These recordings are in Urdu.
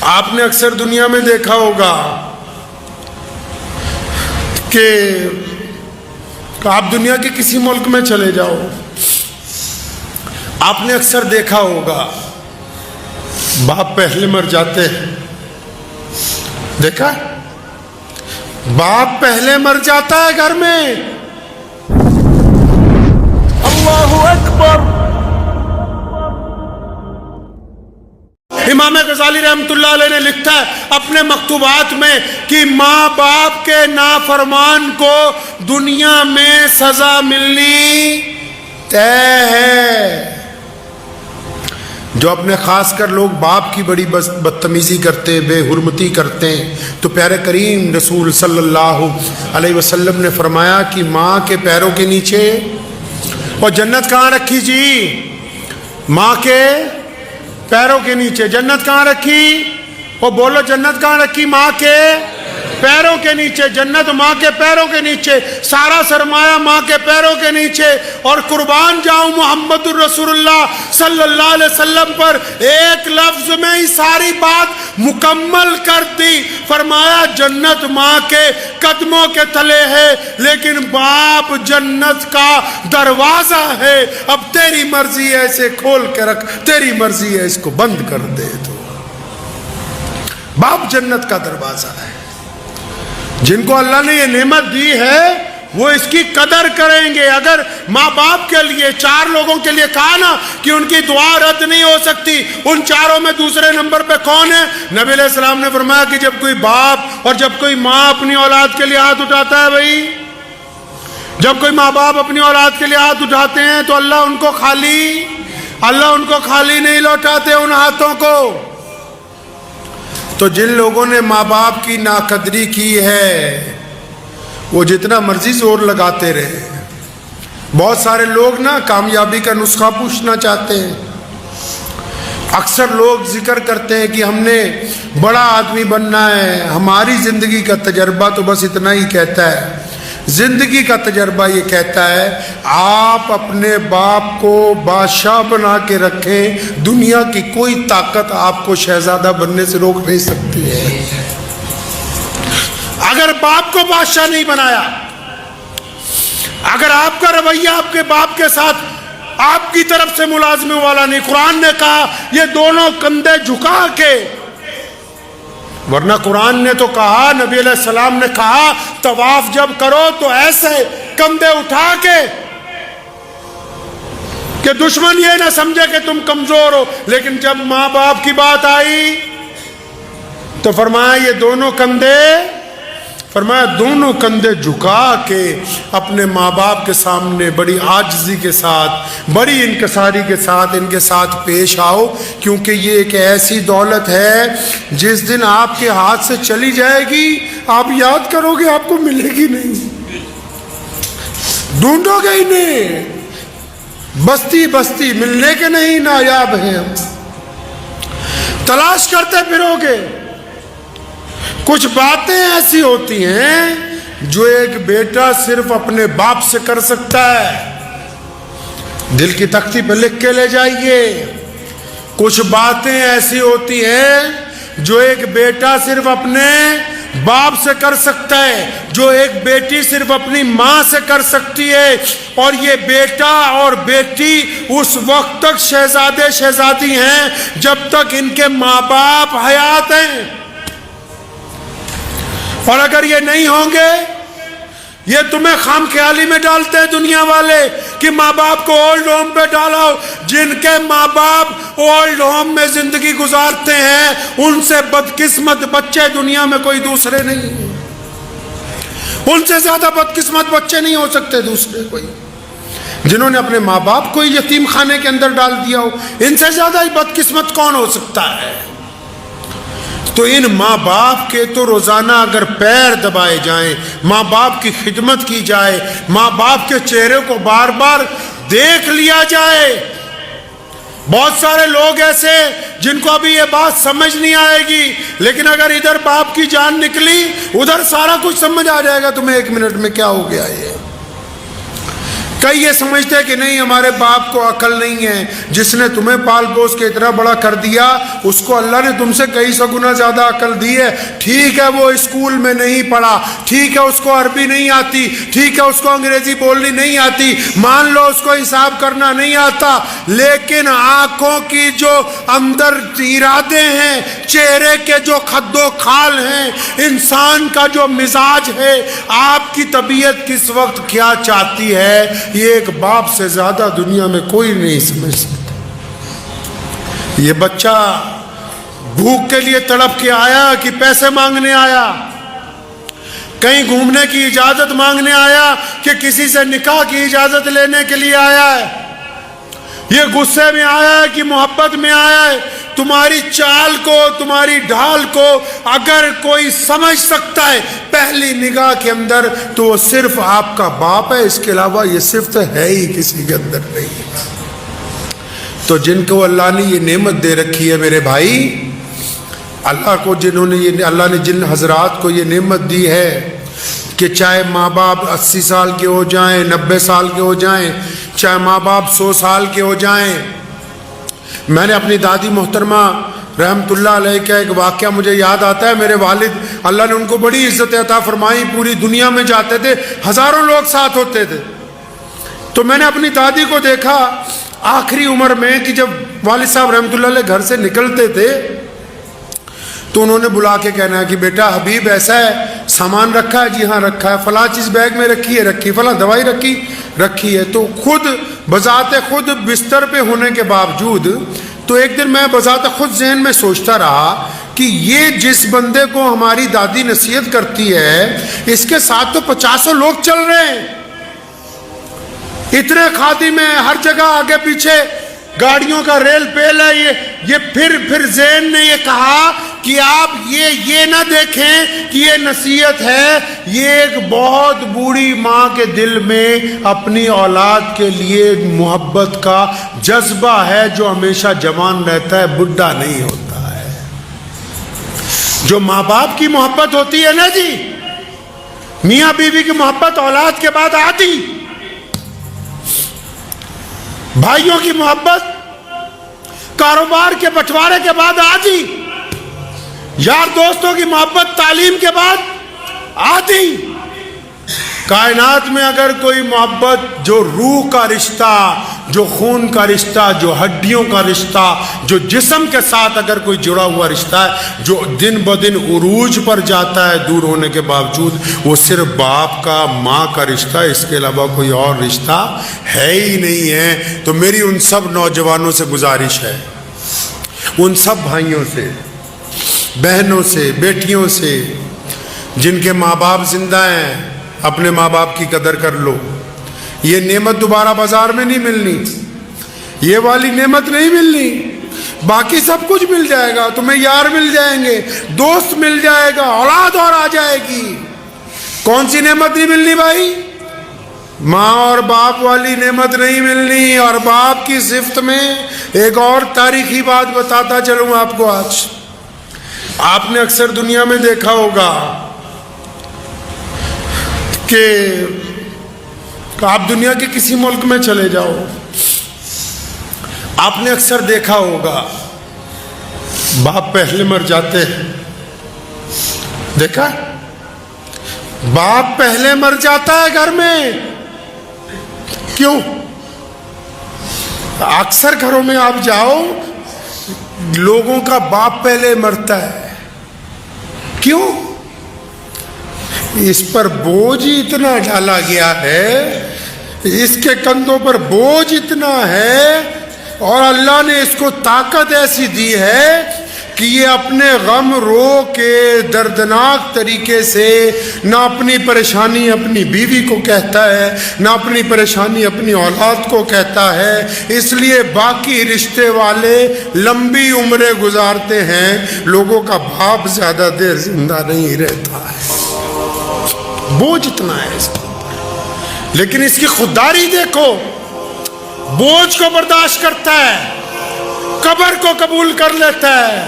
آپ نے اکثر دنیا میں دیکھا ہوگا کہ آپ دنیا کے کسی ملک میں چلے جاؤ، آپ نے اکثر دیکھا ہوگا باپ پہلے مر جاتے ہیں. دیکھا باپ پہلے مر جاتا ہے گھر میں. اللہ اکبر. امام غزالی رحمۃ اللہ علیہ نے لکھا ہے اپنے مکتوبات میں کہ ماں باپ کے نافرمان کو دنیا میں سزا ملنی طے ہے. جو اپنے خاص کر لوگ باپ کی بڑی بدتمیزی کرتے، بے حرمتی کرتے ہیں، تو پیارے کریم رسول صلی اللہ علیہ وسلم نے فرمایا کہ ماں کے پیروں کے نیچے. اور جنت کہاں رکھی جی؟ ماں کے پیروں کے نیچے. جنت کہاں رکھی؟ وہ بولو جنت کہاں رکھی؟ ماں کے پیروں کے نیچے. جنت ماں کے پیروں کے نیچے، سارا سرمایہ ماں کے پیروں کے نیچے. اور قربان جاؤں محمد الرسول اللہ صلی اللہ علیہ وسلم پر، ایک لفظ میں ہی ساری بات مکمل کر دی. فرمایا جنت ماں کے قدموں کے تلے ہے، لیکن باپ جنت کا دروازہ ہے. اب تیری مرضی ہے اسے کھول کے رکھ، تیری مرضی ہے اس کو بند کر دے. تو باپ جنت کا دروازہ ہے. جن کو اللہ نے یہ نعمت دی ہے وہ اس کی قدر کریں گے. اگر ماں باپ کے لیے 4 لوگوں کے لیے کہا نا کہ ان کی دعا رد نہیں ہو سکتی، ان 4 میں دوسرے نمبر پہ کون ہے؟ نبی علیہ السلام نے فرمایا کہ جب کوئی باپ اور جب کوئی ماں اپنی اولاد کے لیے ہاتھ اٹھاتا ہے، بھائی جب کوئی ماں باپ اپنی اولاد کے لیے ہاتھ اٹھاتے ہیں تو اللہ ان کو خالی نہیں لوٹاتے ان ہاتھوں کو. تو جن لوگوں نے ماں باپ کی ناقدری کی ہے وہ جتنا مرضی زور لگاتے رہے. بہت سارے لوگ نا کامیابی کا نسخہ پوچھنا چاہتے ہیں. اکثر لوگ ذکر کرتے ہیں کہ ہم نے بڑا آدمی بننا ہے، ہماری زندگی کا تجربہ تو بس اتنا ہی کہتا ہے. زندگی کا تجربہ یہ کہتا ہے آپ اپنے باپ کو بادشاہ بنا کے رکھیں، دنیا کی کوئی طاقت آپ کو شہزادہ بننے سے روک نہیں سکتی ہے. اگر باپ کو بادشاہ نہیں بنایا، اگر آپ کا رویہ آپ کے باپ کے ساتھ آپ کی طرف سے ملازموں والا نہیں، قرآن نے کہا یہ دونوں کندھے جھکا کے، ورنہ قرآن نے تو کہا، نبی علیہ السلام نے کہا طواف جب کرو تو ایسے کندھے اٹھا کے کہ دشمن یہ نہ سمجھے کہ تم کمزور ہو. لیکن جب ماں باپ کی بات آئی تو فرمایا یہ دونوں کندھے جھکا کے اپنے ماں باپ کے سامنے بڑی عاجزی کے ساتھ، بڑی انکساری کے ساتھ ان کے ساتھ پیش آؤ، کیونکہ یہ ایک ایسی دولت ہے جس دن آپ کے ہاتھ سے چلی جائے گی آپ یاد کرو گے آپ کو ملے گی نہیں، ڈھونڈو گے ہی نہیں، بستی بستی ملنے کے نہیں نایاب ہیں ہم، تلاش کرتے پھرو گے. کچھ باتیں ایسی ہوتی ہیں جو ایک بیٹا صرف اپنے باپ سے کر سکتا ہے. دل کی تختی پہ لکھ کے لے جائیے. کچھ باتیں ایسی ہوتی ہیں جو ایک بیٹا صرف اپنے باپ سے کر سکتا ہے، جو ایک بیٹی صرف اپنی ماں سے کر سکتی ہے. اور یہ بیٹا اور بیٹی اس وقت تک شہزادے شہزادی ہیں جب تک ان کے ماں باپ حیات ہیں. اور اگر یہ نہیں ہوں گے، یہ تمہیں خام خیالی میں ڈالتے ہیں دنیا والے کہ ماں باپ کو اولڈ ہوم پہ ڈالو. جن کے ماں باپ اولڈ ہوم میں زندگی گزارتے ہیں ان سے بدقسمت بچے دنیا میں کوئی دوسرے نہیں ہیں. ان سے زیادہ بدقسمت بچے نہیں ہو سکتے دوسرے کوئی. جنہوں نے اپنے ماں باپ کو یتیم خانے کے اندر ڈال دیا ہو، ان سے زیادہ ہی بدقسمت کون ہو سکتا ہے؟ تو ان ماں باپ کے تو روزانہ اگر پیر دبائے جائیں، ماں باپ کی خدمت کی جائے، ماں باپ کے چہرے کو بار بار دیکھ لیا جائے. بہت سارے لوگ ایسے جن کو ابھی یہ بات سمجھ نہیں آئے گی، لیکن اگر ادھر باپ کی جان نکلی ادھر سارا کچھ سمجھ آ جائے گا تمہیں 1 منٹ میں کیا ہو گیا. کئی یہ سمجھتے ہیں کہ نہیں ہمارے باپ کو عقل نہیں ہے، جس نے تمہیں پال پوس کے اتنا بڑا کر دیا اس کو اللہ نے تم سے کئی سو گنا زیادہ عقل دی ہے۔ ٹھیک ہے وہ اسکول میں نہیں پڑھا، ٹھیک ہے اس کو عربی نہیں آتی، ٹھیک ہے اس کو انگریزی بولنی نہیں آتی، مان لو اس کو حساب کرنا نہیں آتا، لیکن آنکھوں کی جو اندر ارادے ہیں، چہرے کے جو خد و خال ہیں، انسان کا جو مزاج ہے، آپ کی طبیعت کس وقت کیا چاہتی ہے، یہ ایک باپ سے زیادہ دنیا میں کوئی نہیں سمجھ سکتا۔ یہ بچہ بھوک کے لیے تڑپ کے آیا کہ پیسے مانگنے آیا، کہیں گھومنے کی اجازت مانگنے آیا کہ کسی سے نکاح کی اجازت لینے کے لیے آیا ہے، یہ غصے میں آیا ہے کہ محبت میں آیا ہے۔ تمہاری چال کو، تمہاری ڈھال کو اگر کوئی سمجھ سکتا ہے پہلی نگاہ کے اندر تو وہ صرف آپ کا باپ ہے، اس کے علاوہ یہ صفت ہے ہی کسی کے اندر نہیں ہے۔ تو جن کو اللہ نے یہ نعمت دے رکھی ہے میرے بھائی، اللہ نے جن حضرات کو یہ نعمت دی ہے کہ چاہے ماں باپ 80 سال کے ہو جائیں، 90 سال کے ہو جائیں، چاہے ماں باپ 100 سال کے ہو جائیں۔ میں نے اپنی دادی محترمہ رحمت اللہ علیہ کا ایک واقعہ مجھے یاد آتا ہے۔ میرے والد اللہ نے ان کو بڑی عزت عطا فرمائی، پوری دنیا میں جاتے تھے، ہزاروں لوگ ساتھ ہوتے تھے۔ تو میں نے اپنی دادی کو دیکھا آخری عمر میں کہ جب والد صاحب رحمت اللہ علیہ گھر سے نکلتے تھے تو انہوں نے بلا کے کہنا ہے کہ بیٹا حبیب ایسا ہے، سامان رکھا ہے؟ جی ہاں رکھا ہے۔ فلاں چیز بیگ میں رکھی ہے؟ رکھی۔ فلاں دوائی رکھی ہے۔ تو خود بذات خود بستر پہ ہونے کے باوجود تو ایک دن میں بذات خود ذہن میں سوچتا رہا کہ یہ جس بندے کو ہماری دادی نصیحت کرتی ہے اس کے ساتھ تو 50 لوگ چل رہے ہیں، اتنے خادم میں ہر جگہ آگے پیچھے گاڑیوں کا ریل پیل ہے۔ یہ پھر ذہن نے یہ کہا کہ آپ یہ نہ دیکھیں کہ یہ نصیحت ہے، یہ ایک بہت بوڑھی ماں کے دل میں اپنی اولاد کے لیے محبت کا جذبہ ہے جو ہمیشہ جوان رہتا ہے، بڈھا نہیں ہوتا ہے۔ جو ماں باپ کی محبت ہوتی ہے نا جی، میاں بیوی کی محبت اولاد کے بعد آتی، بھائیوں کی محبت کاروبار کے بٹوارے کے بعد آتی، یار دوستوں کی محبت تعلیم کے بعد آتی۔ کائنات میں اگر کوئی محبت جو روح کا رشتہ، جو خون کا رشتہ، جو ہڈیوں کا رشتہ، جو جسم کے ساتھ اگر کوئی جڑا ہوا رشتہ ہے جو دن بدن عروج پر جاتا ہے دور ہونے کے باوجود، وہ صرف باپ کا، ماں کا رشتہ، اس کے علاوہ کوئی اور رشتہ ہے ہی نہیں ہے۔ تو میری ان سب نوجوانوں سے گزارش ہے، ان سب بھائیوں سے، بہنوں سے، بیٹیوں سے جن کے ماں باپ زندہ ہیں، اپنے ماں باپ کی قدر کر لو۔ یہ نعمت دوبارہ بازار میں نہیں ملنی، یہ والی نعمت نہیں ملنی۔ باقی سب کچھ مل جائے گا، تمہیں یار مل جائیں گے، دوست مل جائے گا، اولاد اور آ جائے گی۔ کون سی نعمت نہیں ملنی بھائی؟ ماں اور باپ والی نعمت نہیں ملنی۔ اور باپ کی صفت میں ایک اور تاریخی بات بتاتا چلوں آپ کو۔ آج آپ نے اکثر دنیا میں دیکھا ہوگا کہ آپ دنیا کے کسی ملک میں چلے جاؤ، آپ نے اکثر دیکھا ہوگا باپ پہلے مر جاتے ہیں۔ دیکھا؟ باپ پہلے مر جاتا ہے گھر میں۔ کیوں؟ اکثر گھروں میں آپ جاؤ، لوگوں کا باپ پہلے مرتا ہے۔ کیوں؟ اس پر بوجھ اتنا ڈالا گیا ہے، اس کے کندھوں پر بوجھ اتنا ہے، اور اللہ نے اس کو طاقت ایسی دی ہے کہ یہ اپنے غم رو کے دردناک طریقے سے نہ اپنی پریشانی اپنی بیوی کو کہتا ہے، نہ اپنی پریشانی اپنی اولاد کو کہتا ہے۔ اس لیے باقی رشتے والے لمبی عمریں گزارتے ہیں، لوگوں کا باپ زیادہ دیر زندہ نہیں رہتا ہے۔ بوجھ اتنا ہے اس کو، لیکن اس کی خودداری دیکھو، بوجھ کو برداشت کرتا ہے، قبر کو قبول کر لیتا ہے،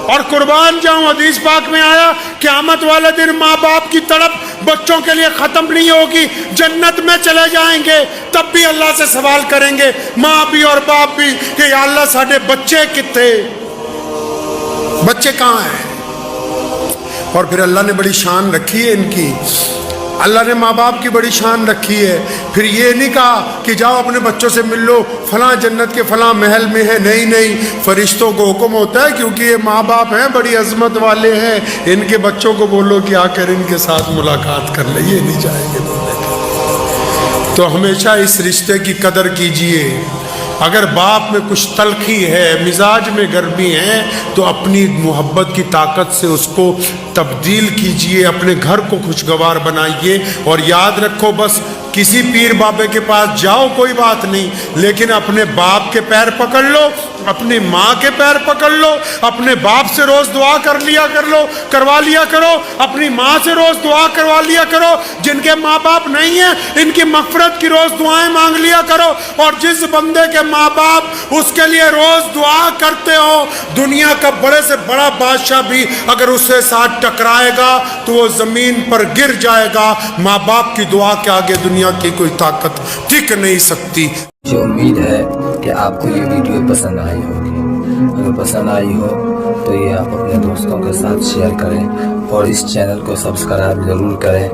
اور قربان جاؤں حدیث پاک میں آیا قیامت والے دن ماں باپ کی تڑپ بچوں کے لیے ختم نہیں ہوگی، جنت میں چلے جائیں گے تب بھی اللہ سے سوال کریں گے، ماں بھی اور باپ بھی، کہ یا اللہ ساڈے بچے کتے، بچے کہاں ہیں؟ اور پھر اللہ نے بڑی شان رکھی ہے ان کی، اللہ نے ماں باپ کی بڑی شان رکھی ہے۔ پھر یہ نہیں کہا کہ جاؤ اپنے بچوں سے مل لو، فلاں جنت کے فلاں محل میں ہے، نہیں نہیں، فرشتوں کو حکم ہوتا ہے کیونکہ یہ ماں باپ ہیں، بڑی عظمت والے ہیں، ان کے بچوں کو بولو کہ آ کر ان کے ساتھ ملاقات کر لیں، یہ نہیں جائیں گے بولنے کے۔ تو ہمیشہ اس رشتے کی قدر کیجئے۔ اگر باپ میں کچھ تلخی ہے، مزاج میں گرمی ہے، تو اپنی محبت کی طاقت سے اس کو تبدیل کیجئے، اپنے گھر کو خوشگوار بنائیے۔ اور یاد رکھو، بس کسی پیر بابے کے پاس جاؤ کوئی بات نہیں، لیکن اپنے باپ کے پیر پکڑ لو، اپنی ماں کے پیر پکڑ لو، اپنے باپ سے روز دعا کروا لیا کرو، اپنی ماں سے روز دعا کروا لیا کرو، جن کے ماں باپ نہیں ہیں ان کی مغفرت کی روز دعائیں مانگ لیا کرو۔ اور جس بندے کے ماں باپ اس کے لیے روز دعا کرتے ہو، دنیا کا بڑے سے بڑا بادشاہ بھی اگر اس سے ساتھ ٹکرائے گا تو وہ زمین پر گر جائے گا۔ ماں باپ کی دعا کے آگے دنیا کی کوئی طاقت ٹک نہیں سکتی۔ مجھے امید ہے کہ آپ کو یہ ویڈیو پسند آئی ہوگی۔ اگر پسند آئی ہو تو یہ آپ اپنے دوستوں کے ساتھ شیئر کریں اور اس چینل کو سبسکرائب ضرور کریں۔